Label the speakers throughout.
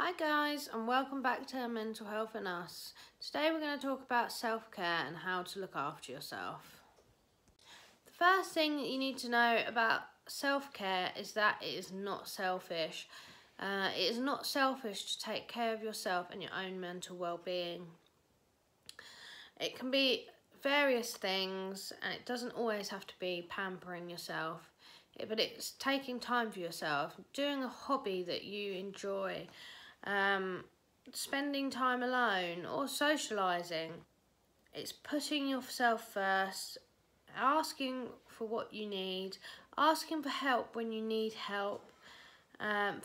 Speaker 1: Hi guys, and welcome back to Mental Health and Us. Today we're going to talk about self-care and how to look after yourself. The first thing that you need to know about self-care is that it is not selfish. It is not selfish to take care of yourself and your own mental well-being. It can be various things, and it doesn't always have to be pampering yourself, but it's taking time for yourself, doing a hobby that you enjoy, spending time alone or socialising. It's putting yourself first, asking for what you need, asking for help when you need help,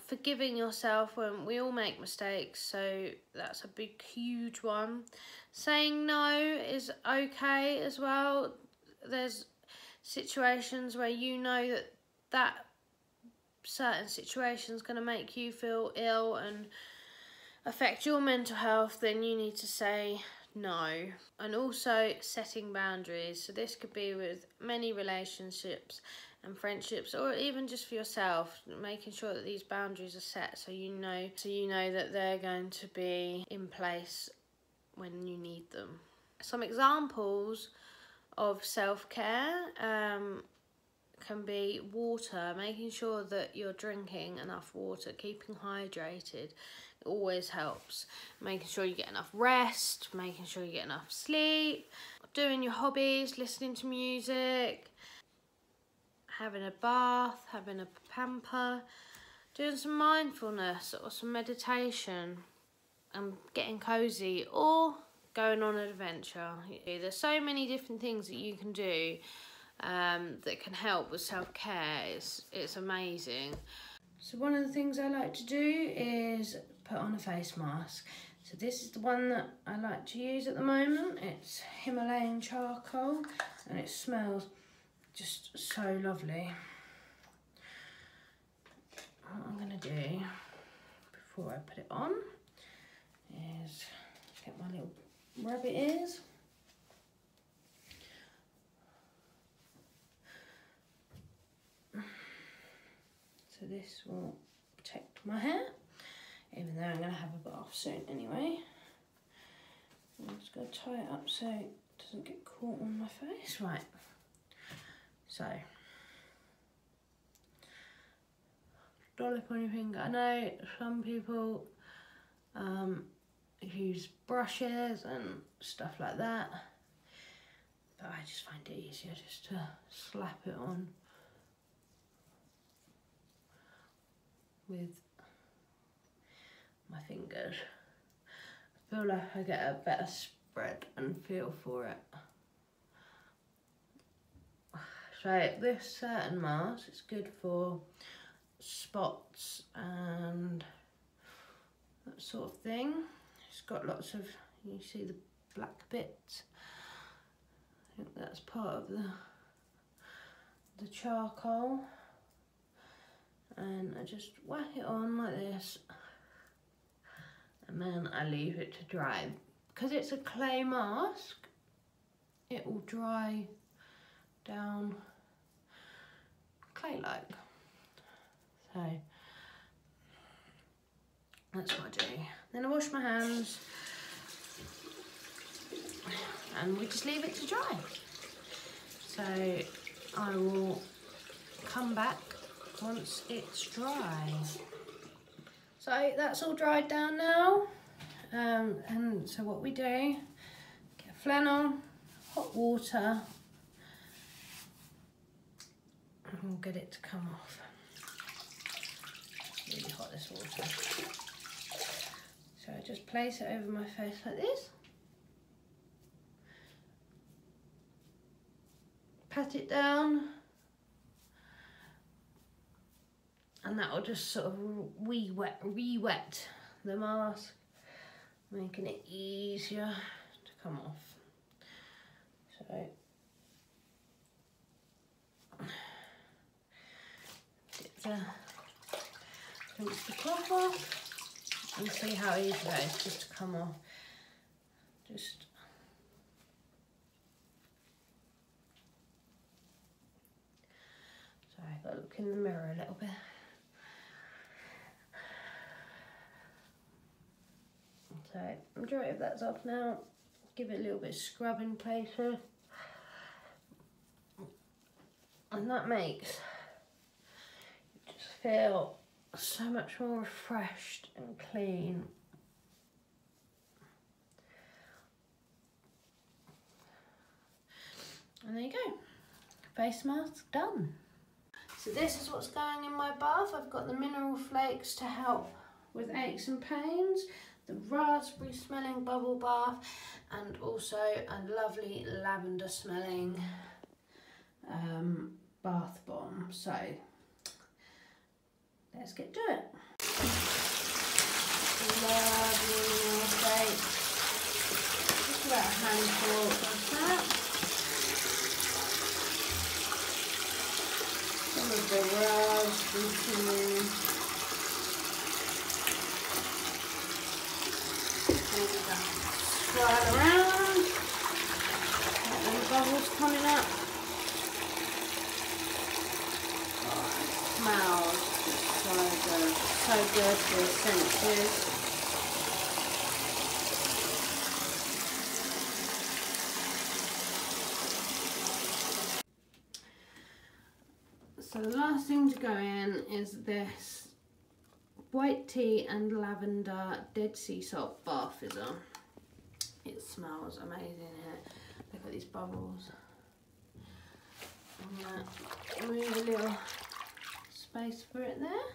Speaker 1: forgiving yourself when we all make mistakes, so that's a big huge one. Saying no is okay as well. There's situations where you know that certain situation is going to make you feel ill and affect your mental health, then you need to say no. And also setting boundaries. So this could be with many relationships and friendships, or even just for yourself, making sure that these boundaries are set so you know that they're going to be in place when you need them. Some examples of self-care can be water, making sure that you're drinking enough water, keeping hydrated. It always helps. Making sure you get enough rest, making sure you get enough sleep, doing your hobbies, listening to music, having a bath, having a pamper, doing some mindfulness or some meditation, and getting cozy, or going on an adventure. There's so many different things that you can do that can help with self-care. It's amazing. So one of the things I like to do is put on a face mask. So this is the one that I like to use at the moment. It's Himalayan charcoal and it smells just so lovely. What I'm going to do before I put it on is get my little rabbit ears. So this will protect my hair, even though I'm going to have a bath soon anyway. I'm just going to tie it up so it doesn't get caught on my face. Right, so dollop on your finger. I know some people use brushes and stuff like that, but I just find it easier just to slap it on with my fingers. I feel like I get a better spread and feel for it. So this certain mask is good for spots and that sort of thing. It's got lots of, you see the black bits. I think that's part of the charcoal. And I just whack it on like this, and then I leave it to dry. Because it's a clay mask, it will dry down clay-like. So that's what I do. Then I wash my hands and we just leave it to dry. So I will come back once it's dry. So that's all dried down now, and so what we do, get a flannel, hot water, and we'll get it to come off. It's really hot, this water. So I just place it over my face like this, pat it down, and that will just sort of re-wet the mask, making it easier to come off. So rinse the cloth off and see how easy that is just to come off. Just sorry, I've got to look in the mirror a little bit. So majority of that's off now. Give it a little bit of scrub in places. And that makes you just feel so much more refreshed and clean. And there you go, face mask done. So this is what's going in my bath. I've got the mineral flakes to help with aches and pains, the raspberry smelling bubble bath, and also a lovely lavender smelling bath bomb. So let's get to it. Lovely mineral flakes, just about a handful of that. Some of the raspberry smelling. Swirl around, get them bubbles coming up. Oh, it smells so good for the senses. So the last thing to go in is this white tea and lavender Dead Sea Salt bath fizzer. It smells amazing here. Look at these bubbles. I'm gonna move a little space for it there.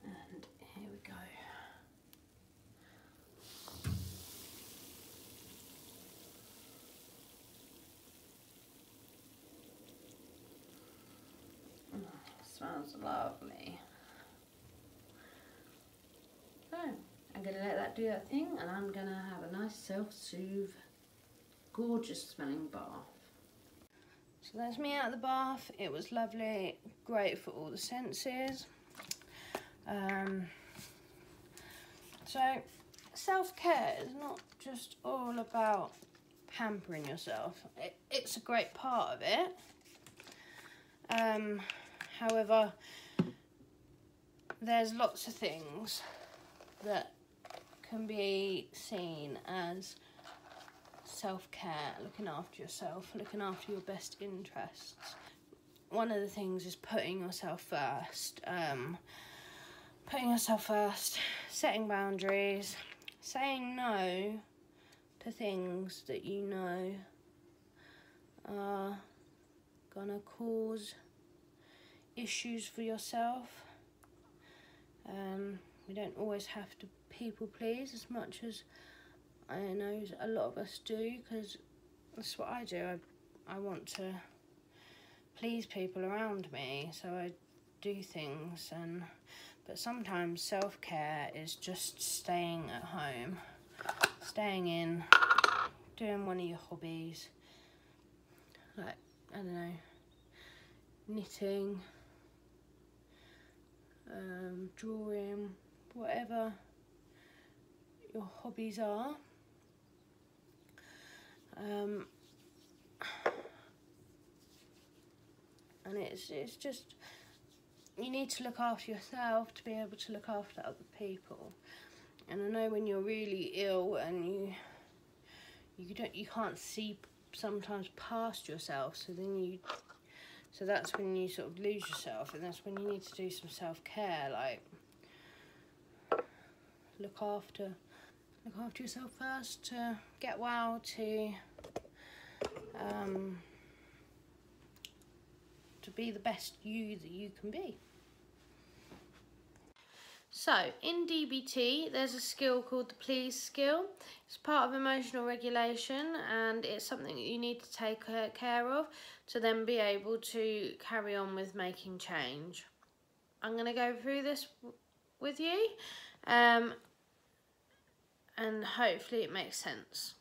Speaker 1: And here we go. Smells lovely. So I'm going to let that do that thing, and I'm going to have a nice self-soothe, gorgeous smelling bath. So that's me out of the bath. It was lovely, great for all the senses. So self-care is not just all about pampering yourself. It's a great part of it. However, there's lots of things that can be seen as self-care, looking after yourself, looking after your best interests. One of the things is putting yourself first. Setting boundaries, saying no to things that you know are gonna cause issues for yourself. We don't always have to people please as much as I know a lot of us do, because that's what I do. I want to please people around me, so I do things. But sometimes self-care is just staying at home, staying in, doing one of your hobbies, like, I don't know, knitting, drawing, whatever your hobbies are. And it's just, you need to look after yourself to be able to look after other people. And I know when you're really ill and you can't see sometimes past yourself, so that's when you sort of lose yourself, and that's when you need to do some self-care, like look after yourself first to get well, to be the best you that you can be. So in DBT there's a skill called the please skill. It's part of emotional regulation, and it's something that you need to take care of to then be able to carry on with making change. I'm going to go through this with you, and hopefully it makes sense.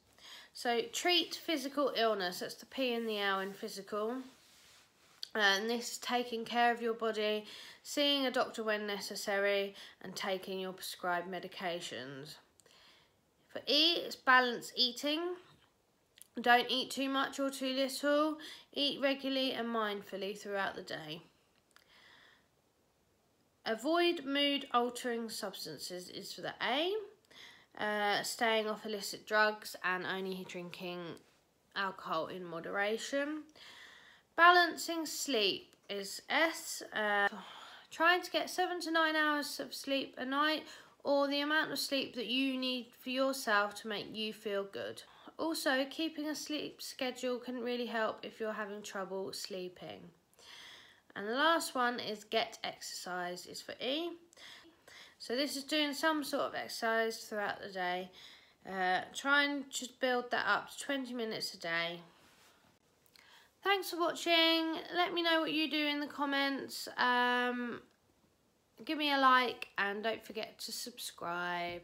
Speaker 1: So treat physical illness, that's the P and the L in physical. And this is taking care of your body, seeing a doctor when necessary, and taking your prescribed medications. For E, it's balanced eating. Don't eat too much or too little. Eat regularly and mindfully throughout the day. Avoid mood altering substances is for the A. staying off illicit drugs and only drinking alcohol in moderation. Balancing sleep is S. Trying to get 7 to 9 hours of sleep a night, or the amount of sleep that you need for yourself to make you feel good. Also, keeping a sleep schedule can really help if you're having trouble sleeping. And the last one is get exercise, is for E. So this is doing some sort of exercise throughout the day. Try and just build that up to 20 minutes a day. Thanks for watching. Let me know what you do in the comments. Give me a like and don't forget to subscribe.